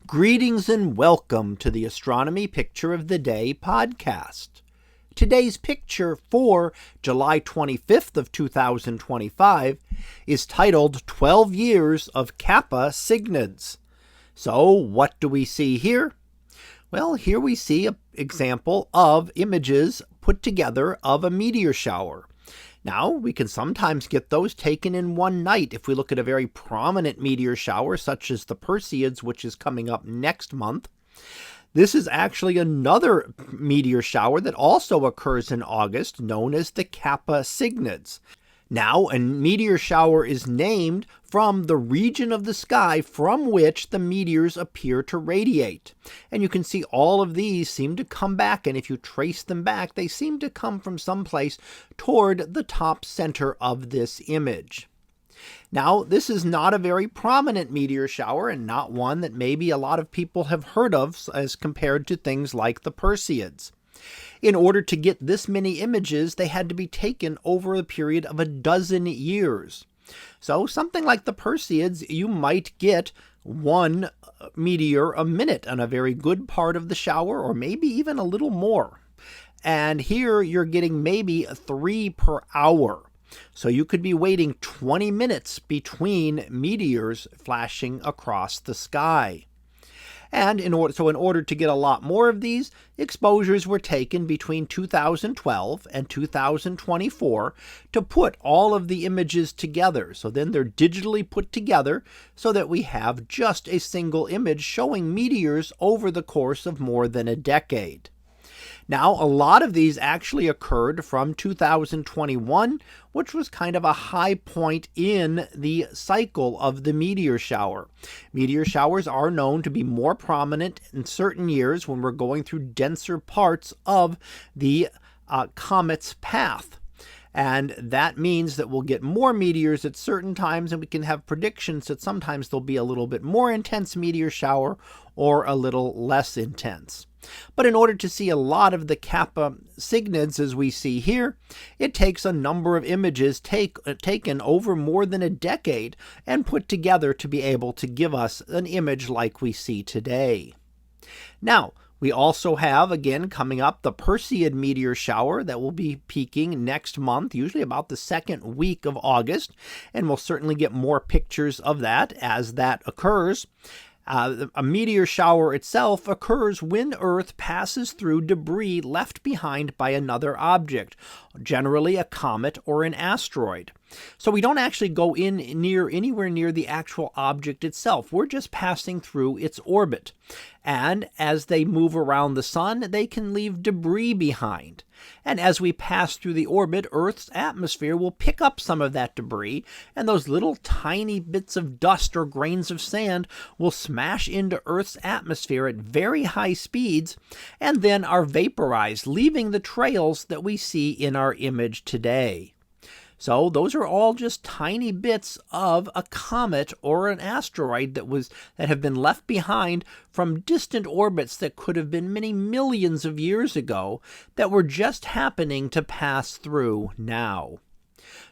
Greetings and welcome to the Astronomy Picture of the Day podcast. Today's picture for July 25th of 2025 is titled 12 Years of Kappa Cygnid's. So what do we see here? Well, here we see an example of images put together of a meteor shower. Now, we can sometimes get those taken in one night if we look at a very prominent meteor shower, such as the Perseids, which is coming up next month. This is actually another meteor shower that also occurs in August, known as the Kappa Cygnid's. Now, a meteor shower is named from the region of the sky from which the meteors appear to radiate. And you can see all of these seem to come back, and if you trace them back, they seem to come from someplace toward the top center of this image. Now, this is not a very prominent meteor shower and not one that maybe a lot of people have heard of as compared to things like the Perseids. In order to get this many images, they had to be taken over a period of 12 years. So something like the Perseids, you might get one meteor a minute on a very good part of the shower, or maybe even a little more. And here you're getting maybe 3 per hour. So you could be waiting 20 minutes between meteors flashing across the sky. And in order to get a lot more of these, exposures were taken between 2012 and 2024 to put all of the images together. So then they're digitally put together so that we have just a single image showing meteors over the course of more than a decade. Now, a lot of these actually occurred from 2021, which was kind of a high point in the cycle of the meteor shower. Meteor showers are known to be more prominent in certain years when we're going through denser parts of the comet's path. And that means that we'll get more meteors at certain times, and we can have predictions that sometimes there'll be a little bit more intense meteor shower or a little less intense. But in order to see a lot of the Kappa Cygnids as we see here, it takes a number of images taken over more than a decade and put together to be able to give us an image like we see today. Now, we also have, again, coming up, the Perseid meteor shower that will be peaking next month, usually about the second week of August, and we'll certainly get more pictures of that as that occurs. A meteor shower itself occurs when Earth passes through debris left behind by another object, generally a comet or an asteroid. So we don't actually go anywhere near the actual object itself. We're just passing through its orbit. And as they move around the sun, they can leave debris behind. And as we pass through the orbit, Earth's atmosphere will pick up some of that debris, and those little tiny bits of dust or grains of sand will smash into Earth's atmosphere at very high speeds, and then are vaporized, leaving the trails that we see in our image today. So those are all just tiny bits of a comet or an asteroid that have been left behind from distant orbits that could have been many millions of years ago that were just happening to pass through now.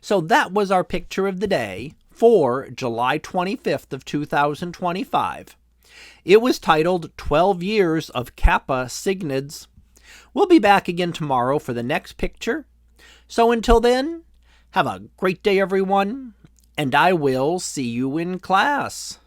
So that was our picture of the day for July 25th of 2025. It was titled 12 Years of Kappa Cygnid's. We'll be back again tomorrow for the next picture. So until then, have a great day, everyone, and I will see you in class.